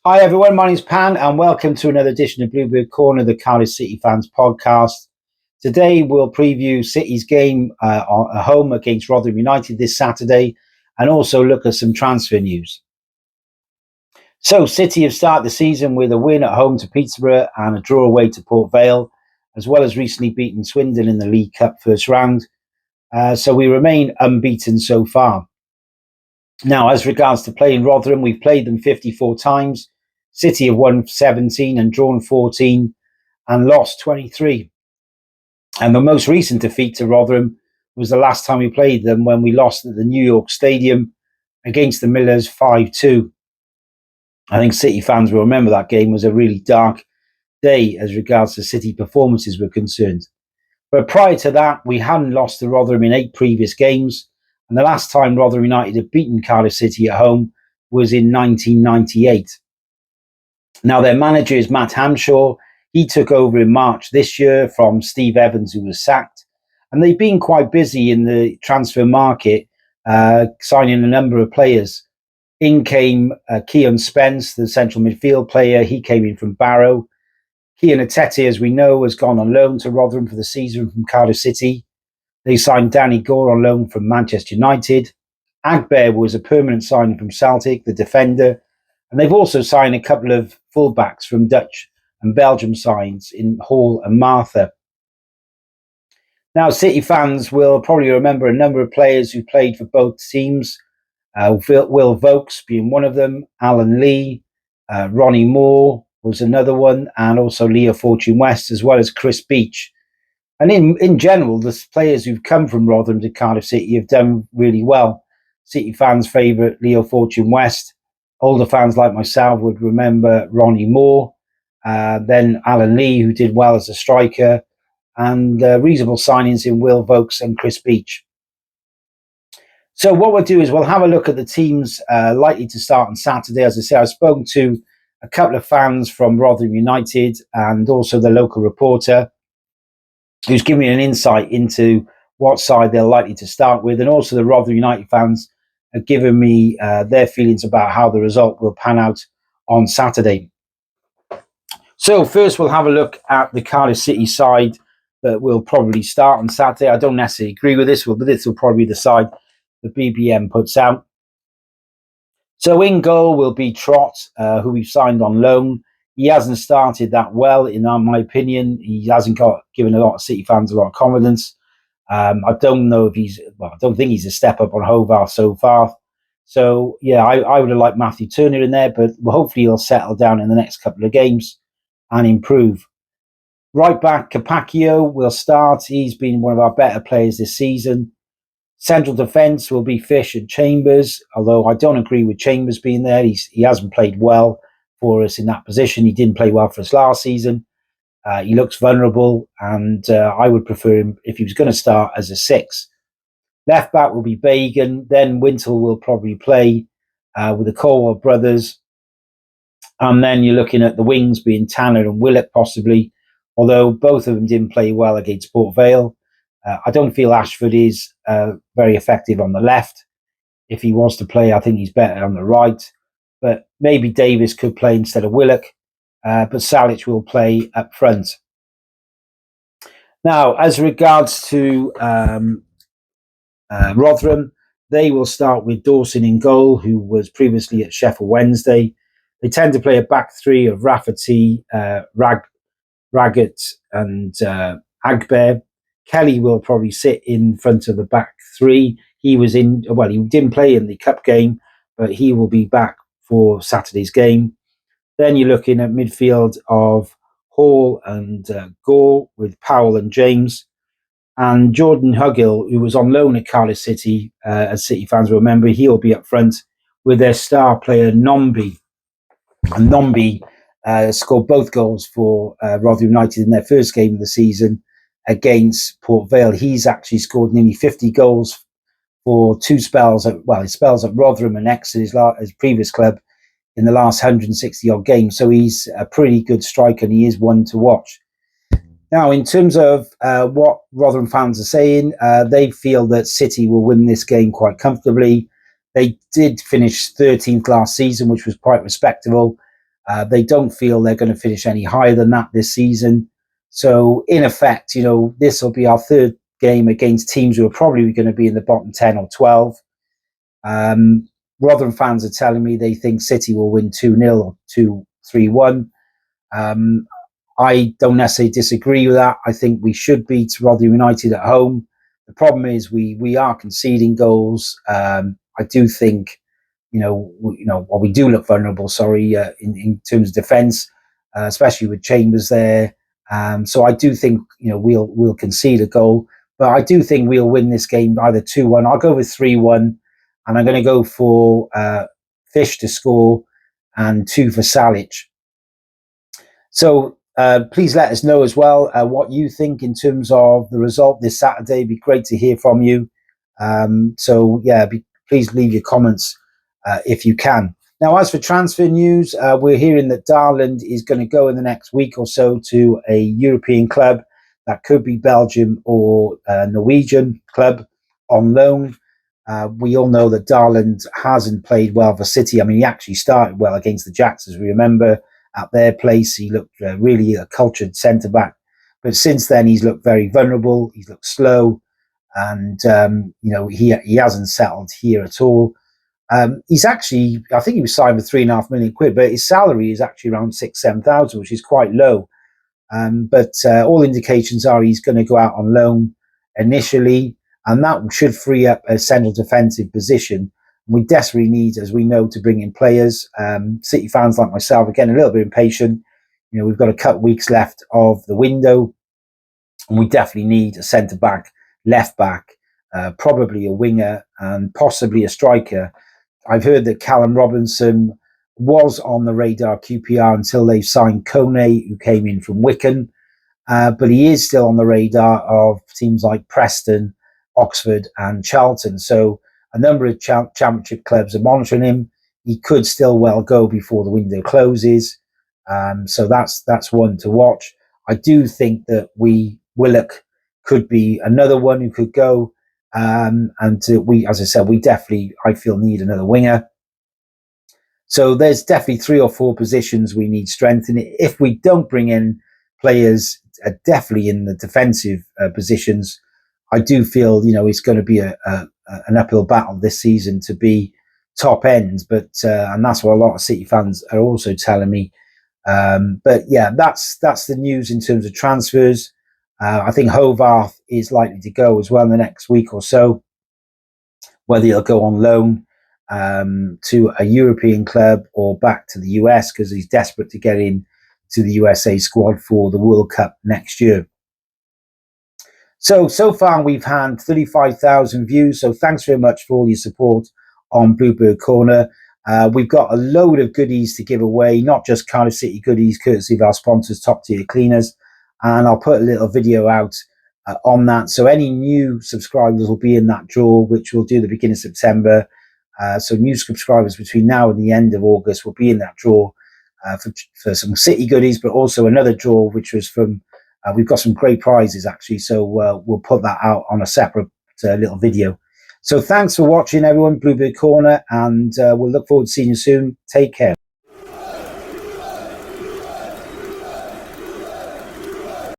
Hi everyone, my name's Pan and welcome to another edition of Bluebird Corner, the Cardiff City Fans podcast. Today we'll preview City's game at home against Rotherham United this Saturday and also look at some transfer news. So City have started the season with a win at home to Peterborough and a draw away to Port Vale, as well as recently beaten Swindon in the League Cup first round. So we remain unbeaten so far. Now, as regards to playing Rotherham, we've played them 54 times. City have won 17 and drawn 14 and lost 23. And the most recent defeat to Rotherham was the last time we played them when we lost at the New York Stadium against the Millers 5-2. I think City fans will remember that game was a really dark day as regards to City performances were concerned. But prior to that, we hadn't lost to Rotherham in 8 previous games. And the last time Rotherham United had beaten Cardiff City at home was in 1998. Now, their manager is Matt Hamshaw. He took over in March this year from Steve Evans, who was sacked. And they've been quite busy in the transfer market, signing a number of players. In came Keon Spence, the central midfield player. He came in from Barrow. Kian Atete, as we know, has gone on loan to Rotherham for the season from Cardiff City. They signed Danny Gore on loan from Manchester United. Agbear was a permanent signing from Celtic, the defender. And they've also signed a couple of fullbacks from Dutch and Belgium sides in Hall and Martha. Now, City fans will probably remember a number of players who played for both teams. Will Vokes being one of them, Alan Lee, Ronnie Moore was another one, and also Leo Fortune West, as well as Chris Beach. And in general, the players who've come from Rotherham to Cardiff City have done really well. City fans favourite Leo Fortune West. Older fans like myself would remember Ronnie Moore, then Alan Lee, who did well as a striker, and reasonable signings in Will Vokes and Chris Beach. So what we'll do is we'll have a look at the teams likely to start on Saturday. As I say, I've spoken to a couple of fans from Rotherham United and also the local reporter, who's given me an insight into what side they're likely to start with, and also the Rotherham United fans have given me their feelings about how the result will pan out on Saturday. So first we'll have a look at the Cardiff City side that will probably start on Saturday. I don't necessarily agree with this, but this will probably be the side the BBM puts out. So in goal will be Trott, who we've signed on loan. He hasn't started that well, in my opinion. He hasn't given a lot of City fans a lot of confidence. I don't know if I don't think he's a step up on Hovarth so far. So, yeah, I would have liked Matthew Turner in there, but hopefully he'll settle down in the next couple of games and improve. Right back, Capaccio will start. He's been one of our better players this season. Central defence will be Fish and Chambers, although I don't agree with Chambers being there. He hasn't played well for us in that position. He didn't play well for us last season. He looks vulnerable, and I would prefer him if he was going to start as a 6. Left back will be Bagan. Then Wintle will probably play with the Colwell brothers. And then you're looking at the wings being Tanner and Willett possibly, although both of them didn't play well against Port Vale. I don't feel Ashford is very effective on the left. If he wants to play, I think he's better on the right. But maybe Davis could play instead of Willock. But Salic will play up front. Now, as regards to Rotherham, they will start with Dawson in goal, who was previously at Sheffield Wednesday. They tend to play a back 3 of Rafferty, Raggett and Agbear. Kelly will probably sit in front of the back 3. He didn't play in the cup game, but he will be back for Saturday's game. Then you're looking at midfield of Hall and Gore with Powell and James. And Jordan Hugill, who was on loan at Cardiff City, as City fans will remember, he'll be up front with their star player Nombi. And Nombi scored both goals for Rotherham United in their first game of the season against Port Vale. He's actually scored nearly 50 goals for 2 spells. His spells at Rotherham and Exeter, his previous club, in the last 160 odd games. So he's a pretty good striker and he is one to watch. Now, in terms of what Rotherham fans are saying, they feel that City will win this game quite comfortably. They did finish 13th last season, which was quite respectable. They don't feel they're going to finish any higher than that this season. So in effect, this will be our third game against teams who are probably going to be in the bottom 10 or 12. Rotherham fans are telling me they think City will win 2-0 or 2-3-1. I don't necessarily disagree with that. I think we should beat Rotherham United at home. The problem is we are conceding goals. I do think, we do look vulnerable. Sorry, in terms of defence, especially with Chambers there. So I do think we'll concede a goal, but I do think we'll win this game either 2-1. I'll go with 3-1, and I'm going to go for Fish to score and 2 for Salic. So please let us know as well what you think in terms of the result this Saturday. It'd be great to hear from you. Please leave your comments if you can. Now, as for transfer news, we're hearing that Darland is going to go in the next week or so to a European club. That could be Belgium or Norwegian club on loan. We all know that Darland hasn't played well for City. I mean, he actually started well against the Jacks, as we remember, at their place. He looked really a cultured centre-back. But since then, he's looked very vulnerable. He's looked slow. And, he hasn't settled here at all. He's actually, I think he was signed with £3.5 million, but his salary is actually around 6,000-7,000, which is quite low. But all indications are he's going to go out on loan initially, and that should free up a central defensive position. We desperately need, as we know, to bring in players. City fans like myself are getting a little bit impatient. We've got a couple of weeks left of the window, and we definitely need a centre-back, left-back, probably a winger, and possibly a striker. I've heard that Callum Robinson was on the radar QPR until they signed Kone, who came in from Wigan. But he is still on the radar of teams like Preston, Oxford and Charlton. So a number of championship clubs are monitoring him. He could still well go before the window closes. So that's one to watch. I do think that Willock could be another one who could go. As I said, we definitely, I feel, need another winger. So there's definitely 3 or 4 positions we need strengthening. If we don't bring in players, definitely in the defensive positions, I do feel, it's going to be an uphill battle this season to be top end. But and that's what a lot of City fans are also telling me. But yeah, that's the news in terms of transfers. I think Hovarth is likely to go as well in the next week or so, whether he'll go on loan to a European club or back to the US, because he's desperate to get in to the USA squad for the World Cup next year. So far we've had 35,000 views. So thanks very much for all your support on Bluebird Corner. We've got a load of goodies to give away, not just Cardiff City goodies, courtesy of our sponsors, Top Tier Cleaners. And I'll put a little video out on that. So any new subscribers will be in that draw, which we'll do at the beginning of September. So new subscribers between now and the end of August will be in that draw for some City goodies, but also another draw, which was from, we've got some great prizes actually. So we'll put that out on a separate little video. So thanks for watching, everyone, Bluebird Corner, and we'll look forward to seeing you soon. Take care.